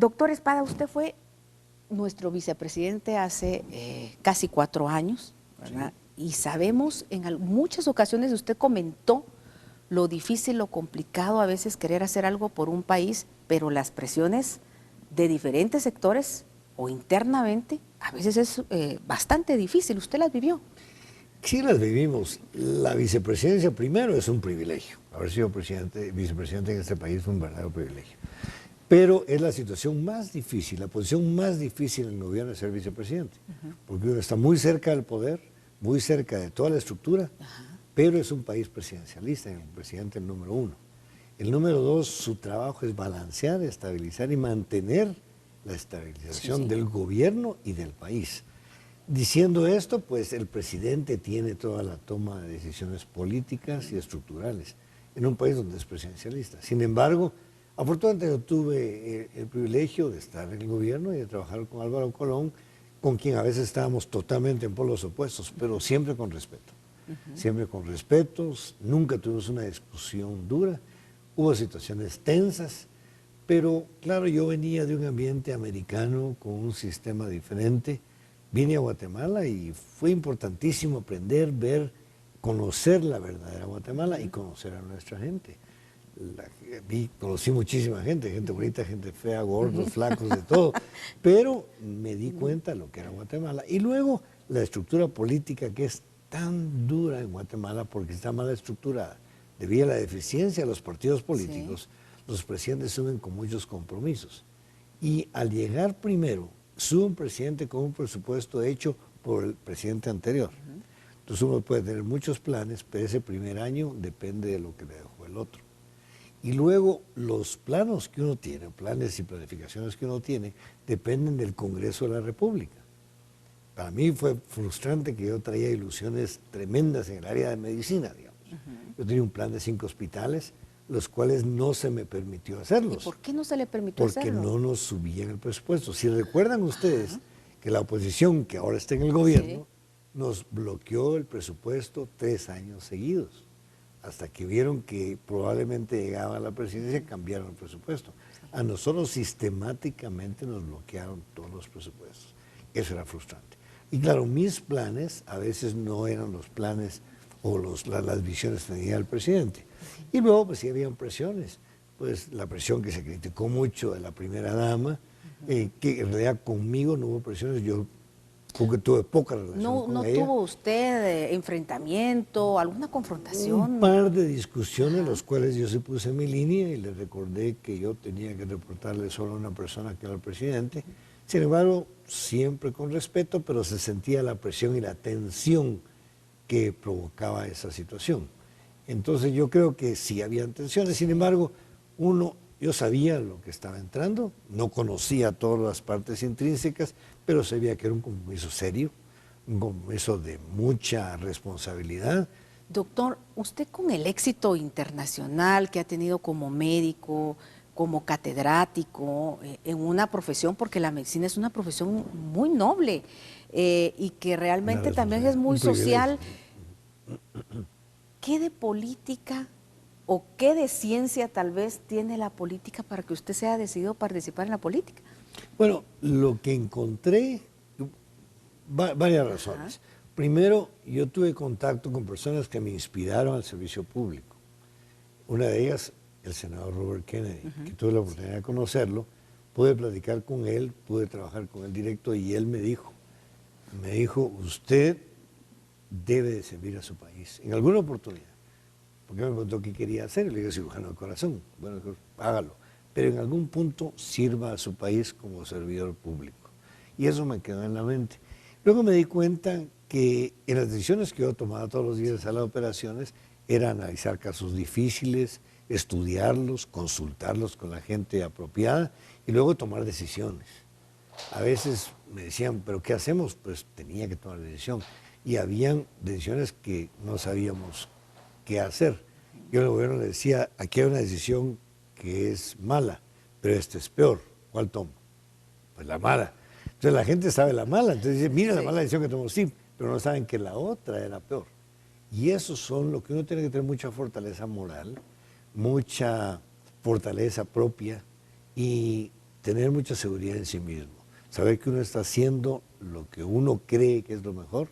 Doctor Espada, usted fue nuestro vicepresidente hace casi 4 años, ¿verdad? Sí. Y sabemos, en muchas ocasiones usted comentó lo difícil, lo complicado a veces querer hacer algo por un país, pero las presiones de diferentes sectores o internamente a veces es bastante difícil. ¿Usted las vivió? Sí, las vivimos. La vicepresidencia primero es un privilegio. Haber sido vicepresidente en este país fue un verdadero privilegio. Pero es la situación más difícil, la posición más difícil en el gobierno es ser vicepresidente. Porque uno está muy cerca del poder, muy cerca de toda la estructura, pero es un país presidencialista, el presidente es el número 1. El número 2, su trabajo es balancear, estabilizar y mantener la estabilización del gobierno y del país. Diciendo esto, pues el presidente tiene toda la toma de decisiones políticas y estructurales en un país donde es presidencialista. Sin embargo, afortunadamente yo tuve el privilegio de estar en el gobierno y de trabajar con Álvaro Colón, con quien a veces estábamos totalmente en polos opuestos, pero siempre con respeto. Siempre con respetos, nunca tuvimos una discusión dura, hubo situaciones tensas, pero claro, yo venía de un ambiente americano con un sistema diferente. Vine a Guatemala y fue importantísimo aprender, ver, conocer la verdadera Guatemala y conocer a nuestra gente. Conocí muchísima gente bonita, gente fea, gordos, flacos, de todo, pero me di cuenta de lo que era Guatemala. Y luego la estructura política que es tan dura en Guatemala porque está mal estructurada. Debido a la deficiencia de los partidos políticos, los presidentes suben con muchos compromisos. Y al llegar primero, sube un presidente con un presupuesto hecho por el presidente anterior. Entonces uno puede tener muchos planes, pero ese primer año depende de lo que le dejó el otro. Y luego los planos que uno tiene, planes y planificaciones que uno tiene, dependen del Congreso de la República. Para mí fue frustrante que yo traía ilusiones tremendas en el área de medicina, digamos. Yo tenía un plan de 5 hospitales, los cuales no se me permitió hacerlos. ¿Y por qué no se le permitió hacerlo? Porque no nos subían el presupuesto. Si recuerdan ustedes que la oposición, que ahora está en el gobierno, nos bloqueó el presupuesto 3 años seguidos. Hasta que vieron que probablemente llegaba a la presidencia, cambiaron el presupuesto. A nosotros sistemáticamente nos bloquearon todos los presupuestos. Eso era frustrante. Y claro, mis planes a veces no eran los planes o las visiones que tenía el presidente. Y luego pues sí habían presiones. Pues la presión que se criticó mucho de la primera dama, que en realidad conmigo no hubo presiones, yo porque tuve poca relación con ella. ¿No tuvo usted enfrentamiento, alguna confrontación? Un par de discusiones, los cuales yo se puse en mi línea y le recordé que yo tenía que reportarle solo a una persona que era el presidente. Sin embargo, siempre con respeto, pero se sentía la presión y la tensión que provocaba esa situación. Entonces yo creo que sí había tensiones, sin embargo, yo sabía lo que estaba entrando, no conocía todas las partes intrínsecas, pero sabía que era un compromiso serio, un compromiso de mucha responsabilidad. Doctor, usted con el éxito internacional que ha tenido como médico, como catedrático, en una profesión, porque la medicina es una profesión muy noble y que realmente también es muy social, ¿qué de política o qué de ciencia tal vez tiene la política para que usted se haya decidido participar en la política? Bueno, lo que encontré, varias razones. Primero, yo tuve contacto con personas que me inspiraron al servicio público. Una de ellas, el senador Robert Kennedy, que tuve la oportunidad de conocerlo, pude platicar con él, pude trabajar con él directo y él me dijo, usted debe de servir a su país, en alguna oportunidad. Porque me preguntó qué quería hacer, y le dije, cirujano de corazón. Bueno, hágalo. Pero en algún punto sirva a su país como servidor público. Y eso me quedó en la mente. Luego me di cuenta que en las decisiones que yo tomaba todos los días en sala de operaciones era analizar casos difíciles, estudiarlos, consultarlos con la gente apropiada y luego tomar decisiones. A veces me decían, ¿pero qué hacemos? Pues tenía que tomar decisión. Y habían decisiones que no sabíamos qué hacer. Yo al gobierno le decía, aquí hay una decisión que es mala, pero esta es peor. ¿Cuál tomo? Pues la mala. Entonces la gente sabe la mala, entonces dice, mira la mala decisión que tomó, sí, pero no saben que la otra era peor. Y eso son lo que uno tiene que tener mucha fortaleza moral, mucha fortaleza propia y tener mucha seguridad en sí mismo, saber que uno está haciendo lo que uno cree que es lo mejor,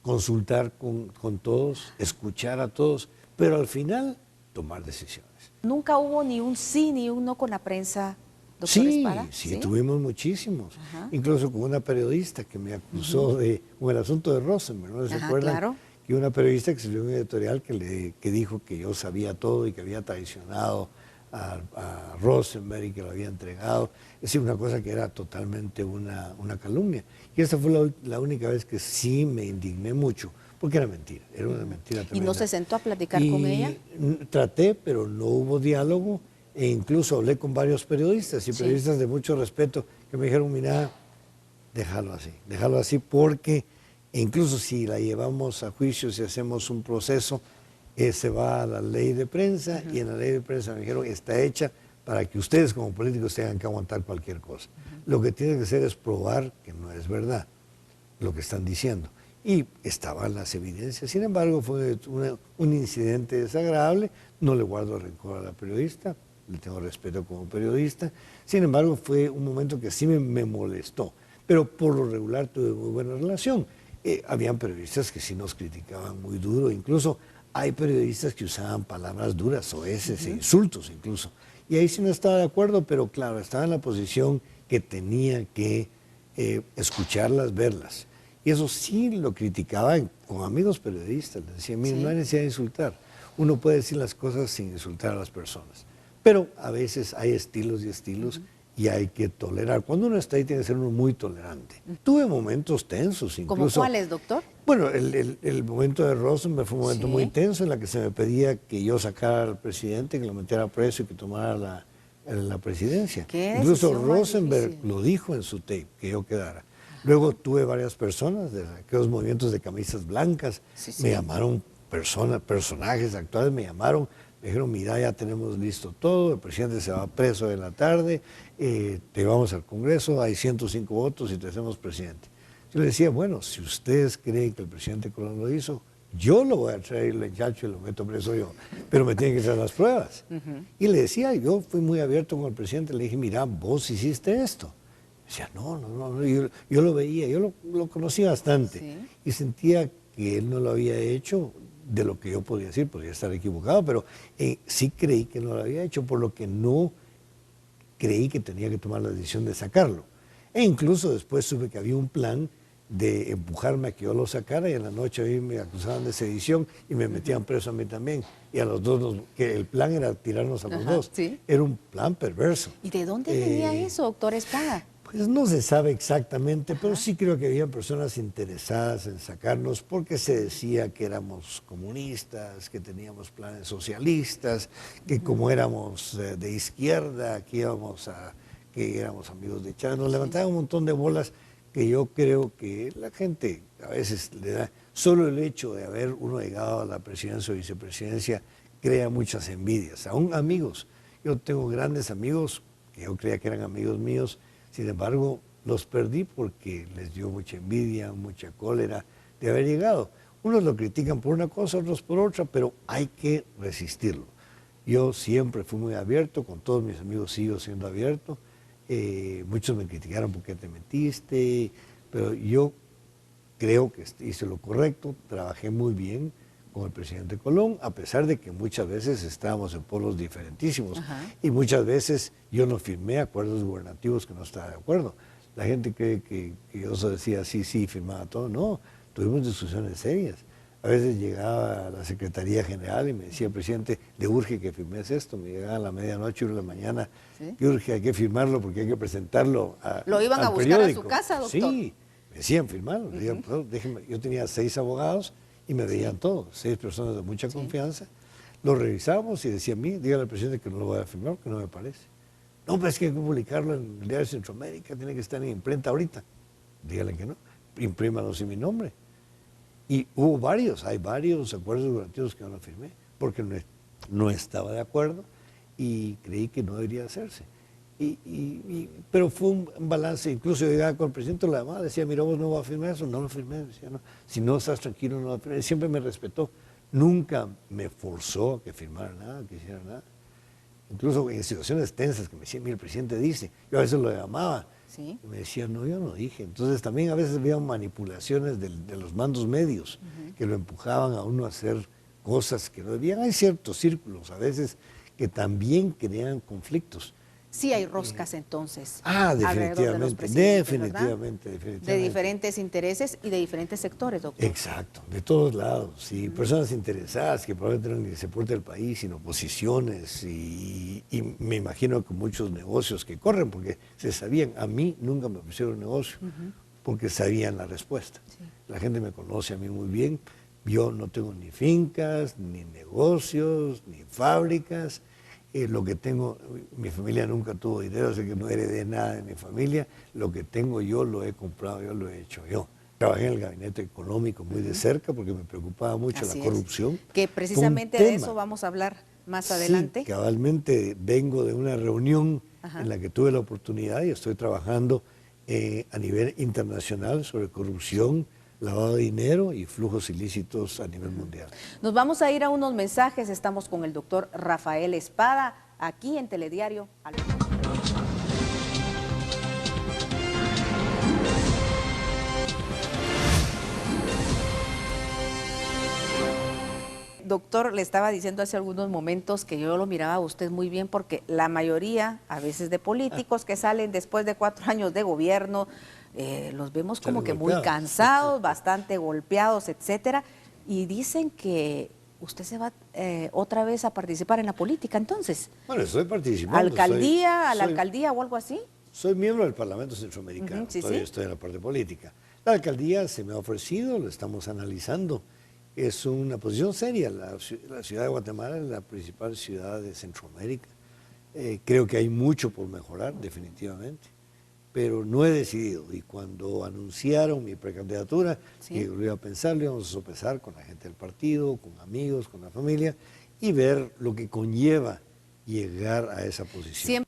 consultar con todos, escuchar a todos, pero al final tomar decisiones. ¿Nunca hubo ni un sí ni un no con la prensa, doctor Sí, Espada? sí, tuvimos muchísimos. Ajá. Incluso con una periodista que me acusó con el asunto de Rosenberg, ¿no se Ajá, acuerdan? claro. Que una periodista que escribió un editorial que dijo que yo sabía todo y que había traicionado a Rosenberg y que lo había entregado. Es decir, una cosa que era totalmente una calumnia. Y esa fue la única vez que sí me indigné mucho, porque era mentira, era una mentira tremenda. ¿Y no se sentó a platicar con ella? Traté, pero no hubo diálogo, e incluso hablé con varios periodistas, y periodistas de mucho respeto, que me dijeron, mira, déjalo así, porque incluso si la llevamos a juicio, si hacemos un proceso, se va a la ley de prensa, y en la ley de prensa me dijeron, está hecha para que ustedes como políticos tengan que aguantar cualquier cosa. Lo que tienen que hacer es probar que no es verdad lo que están diciendo. Y estaban las evidencias. Sin embargo, fue un incidente desagradable. No le guardo rencor a la periodista, le tengo respeto como periodista. Sin embargo, fue un momento que sí me molestó. Pero por lo regular tuve muy buena relación. Habían periodistas que sí nos criticaban muy duro. Incluso hay periodistas que usaban palabras duras, soeces e insultos incluso. Y ahí sí no estaba de acuerdo, pero claro, estaba en la posición que tenía que escucharlas, verlas. Y eso sí lo criticaba con amigos periodistas. Les decía, mire, no hay necesidad de insultar. Uno puede decir las cosas sin insultar a las personas. Pero a veces hay estilos y estilos y hay que tolerar. Cuando uno está ahí tiene que ser uno muy tolerante. Tuve momentos tensos incluso. ¿Cómo cuáles, doctor? Bueno, el momento de Rosenberg fue un momento muy tenso en la que se me pedía que yo sacara al presidente, que lo metiera preso y que tomara la presidencia. Incluso Rosenberg lo dijo en su tape, que yo quedara. Luego tuve varias personas de aquellos movimientos de camisas blancas, me llamaron personajes actuales, me llamaron, me dijeron, mira, ya tenemos listo todo, el presidente se va preso en la tarde, te vamos al Congreso, hay 105 votos y te hacemos presidente. Yo le decía, bueno, si ustedes creen que el presidente Colón lo hizo, yo lo voy a traer el enchacho y lo meto preso yo, pero me tienen que traer las pruebas. Y le decía, yo fui muy abierto con el presidente, le dije, mira, vos hiciste esto. Decía, no, yo lo veía, yo lo conocía bastante y sentía que él no lo había hecho de lo que yo podía decir, podría estar equivocado, pero sí creí que no lo había hecho, por lo que no creí que tenía que tomar la decisión de sacarlo. E incluso después supe que había un plan de empujarme a que yo lo sacara y en la noche a mí me acusaban de sedición y me metían preso a mí también. Y a los dos, que el plan era tirarnos a los dos. Era un plan perverso. ¿Y de dónde venía eso, doctor Espada? Pues no se sabe exactamente, pero sí creo que había personas interesadas en sacarnos porque se decía que éramos comunistas, que teníamos planes socialistas, que como éramos de izquierda, que éramos amigos de Chávez. Nos levantaban un montón de bolas que yo creo que la gente a veces le da. Solo el hecho de haber uno llegado a la presidencia o vicepresidencia crea muchas envidias, aún amigos. Yo tengo grandes amigos que yo creía que eran amigos míos. Sin embargo, los perdí porque les dio mucha envidia, mucha cólera de haber llegado. Unos lo critican por una cosa, otros por otra, pero hay que resistirlo. Yo siempre fui muy abierto, con todos mis amigos sigo siendo abierto. Muchos me criticaron porque te metiste, pero yo creo que hice lo correcto, trabajé muy bien con el presidente Colón, a pesar de que muchas veces estábamos en polos diferentísimos. Y muchas veces yo no firmé acuerdos gubernativos que no estaba de acuerdo. La gente cree que yo decía sí, firmaba todo. No, tuvimos discusiones serias. A veces llegaba a la Secretaría General y me decía, presidente, le urge que firmes esto. Me llegaba a la medianoche, 1 de la mañana, que urge, hay que firmarlo porque hay que presentarlo ¿Lo iban a buscar a su casa, doctor? Sí, me decían firmarlo. Déjeme, yo tenía 6 abogados y me veían todos, 6 personas de mucha confianza. Lo revisábamos y decía a mí, dígale al presidente que no lo voy a firmar, que no me parece. No, pero es que hay que publicarlo en el Diario de Centroamérica, tiene que estar en imprenta ahorita. Dígale que no, imprímalo sin mi nombre. Y hubo hay varios acuerdos gubernativos que yo no firmé, porque no estaba de acuerdo y creí que no debería hacerse. Pero fue un balance, incluso yo llegaba con el presidente, la llamaba, decía, mira, vos no vas a firmar eso, no lo firmé, decía, no, si no estás tranquilo no lo firmé. Siempre me respetó, nunca me forzó a que firmara nada, que hiciera nada. incluso en situaciones tensas que me decía, mira, el presidente dice, yo a veces lo llamaba, Sí. y me decía, no, yo no dije. Entonces también a veces había manipulaciones de los mandos medios que lo empujaban a uno a hacer cosas que no debían. Hay ciertos círculos a veces que también crean conflictos. Sí hay roscas entonces alrededor de los Definitivamente, presidentes, ¿verdad? definitivamente. De diferentes intereses y de diferentes sectores, doctor. Exacto, de todos lados, sí, personas interesadas que probablemente no se porte el país, sino posiciones y me imagino que muchos negocios que corren porque se sabían, a mí nunca me ofrecieron un negocio porque sabían la respuesta. Sí. La gente me conoce a mí muy bien, yo no tengo ni fincas, ni negocios, ni fábricas. Lo que tengo, mi familia nunca tuvo dinero, así que no heredé nada de mi familia. Lo que tengo yo lo he comprado, yo lo he hecho yo. Trabajé en el gabinete económico muy de cerca porque me preocupaba mucho Así la es. corrupción. Que Fue precisamente un de tema. eso vamos a hablar más Sí, adelante. cabalmente vengo de una reunión Ajá. en la que tuve la oportunidad y estoy trabajando a nivel internacional sobre corrupción, lavado de dinero y flujos ilícitos a nivel mundial. Nos vamos a ir a unos mensajes. Estamos con el doctor Rafael Espada, aquí en Telediario. Doctor, le estaba diciendo hace algunos momentos que yo lo miraba a usted muy bien porque la mayoría, a veces de políticos que salen después de 4 años de gobierno, los vemos como Salen que muy golpeados. cansados, bastante golpeados, etcétera, y dicen que usted se va otra vez a participar en la política, entonces, Bueno, estoy participando. alcaldía, a la soy- alcaldía o algo así. Soy miembro del Parlamento Centroamericano, Ujú, sí, todavía sí. estoy en la parte política. La alcaldía se me ha ofrecido, lo estamos analizando. Es una posición seria. La ciudad de Guatemala es la principal ciudad de Centroamérica. Creo que hay mucho por mejorar, definitivamente, pero no he decidido. Y cuando anunciaron mi precandidatura, Sí. que lo iba a pensar, lo íbamos a sopesar con la gente del partido, con amigos, con la familia, y ver lo que conlleva llegar a esa posición. Siempre